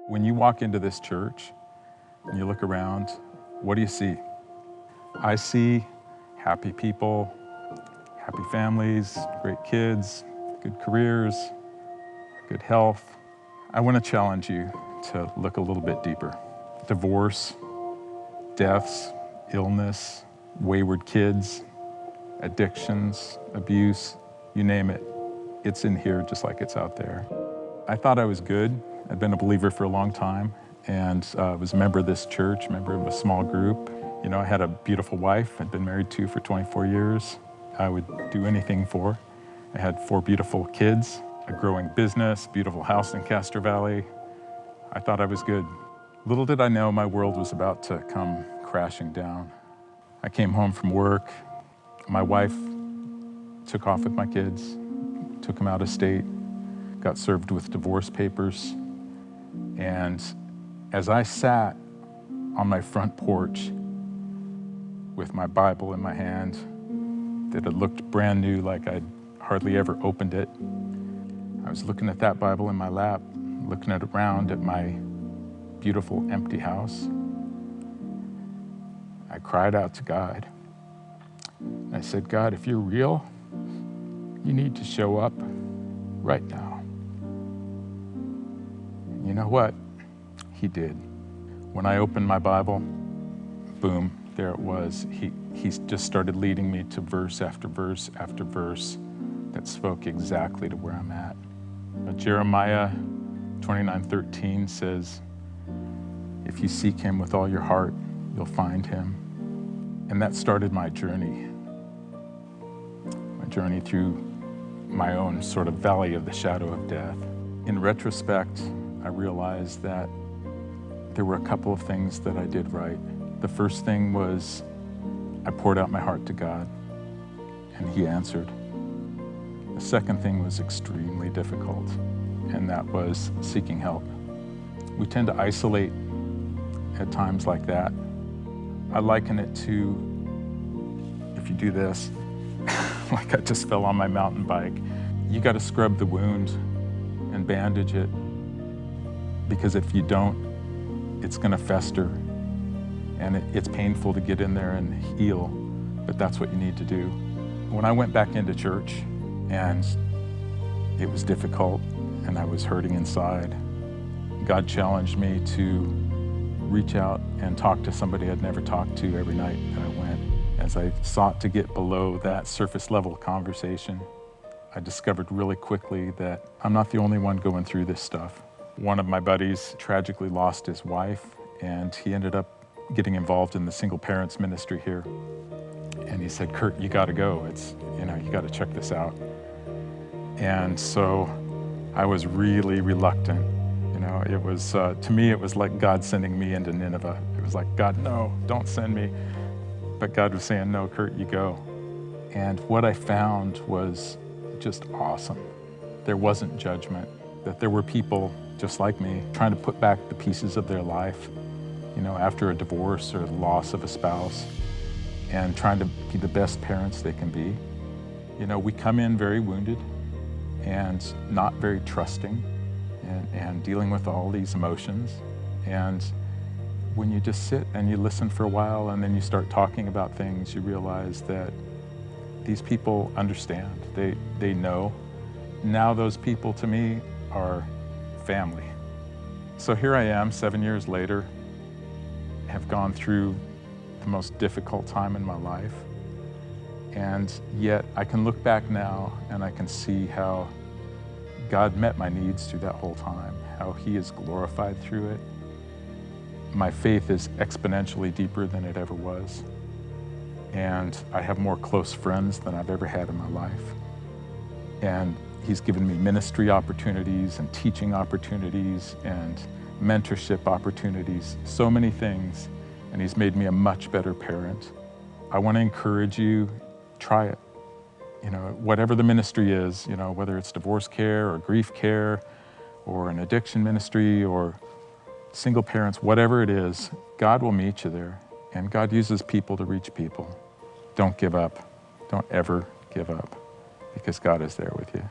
When you walk into this church and you look around, what do you see? I see happy people, happy families, great kids, good careers, good health. I want to challenge you to look a little bit deeper. Divorce, deaths, illness, wayward kids, addictions, abuse, you name it. It's in here just like it's out there. I thought I was good. I'd been a believer for a long time and was a member of this church, member of a small group. You know, I had a beautiful wife I'd been married to for 24 years. I would do anything for. I had 4 beautiful kids, a growing business, beautiful house in Castro Valley. I thought I was good. Little did I know my world was about to come crashing down. I came home from work. My wife took off with my kids, took them out of state, got served with divorce papers. And as I sat on my front porch with my Bible in my hand that had looked brand new, like I'd hardly ever opened it, I was looking at that Bible in my lap, looking around at my beautiful empty house. I cried out to God. I said, God, if you're real, you need to show up right now. You know what? He did. When I opened my Bible, boom, there it was. He just started leading me to verse after verse after verse that spoke exactly to where I'm at. Jeremiah 29:13 says, if you seek him with all your heart, you'll find him. And that started my journey through my own sort of valley of the shadow of death. In retrospect, I realized that there were a couple of things that I did right. The first thing was I poured out my heart to God, and he answered. The second thing was extremely difficult, and that was seeking help. We tend to isolate at times like that. I liken it to, if you do this, like I just fell on my mountain bike, you got to scrub the wound and bandage it, because if you don't, it's going to fester, and it's painful to get in there and heal, but that's what you need to do. When I went back into church and it was difficult and I was hurting inside, God challenged me to reach out and talk to somebody I'd never talked to every night that I went. As I sought to get below that surface level conversation, I discovered really quickly that I'm not the only one going through this stuff. One of my buddies tragically lost his wife, and he ended up getting involved in the single parents ministry here. And he said, Kurt, you gotta go. You gotta check this out. And so I was really reluctant. It was, to me, it was like God sending me into Nineveh. It was like, God, no, don't send me. But God was saying, no, Kurt, you go. And what I found was just awesome. There wasn't judgment, that there were people just like me trying to put back the pieces of their life, after a divorce or the loss of a spouse, and trying to be the best parents they can be. We come in very wounded and not very trusting and dealing with all these emotions. And when you just sit and you listen for a while and then you start talking about things, you realize that these people understand, they know. Now those people to me are family. So here I am 7 years later, have gone through the most difficult time in my life. And yet I can look back now and I can see how God met my needs through that whole time, how he is glorified through it. My faith is exponentially deeper than it ever was. And I have more close friends than I've ever had in my life. And he's given me ministry opportunities and teaching opportunities and mentorship opportunities, so many things. And he's made me a much better parent. I want to encourage you, try it. Whatever the ministry is, whether it's divorce care or grief care or an addiction ministry or single parents, whatever it is, God will meet you there. And God uses people to reach people. Don't give up. Don't ever give up, because God is there with you.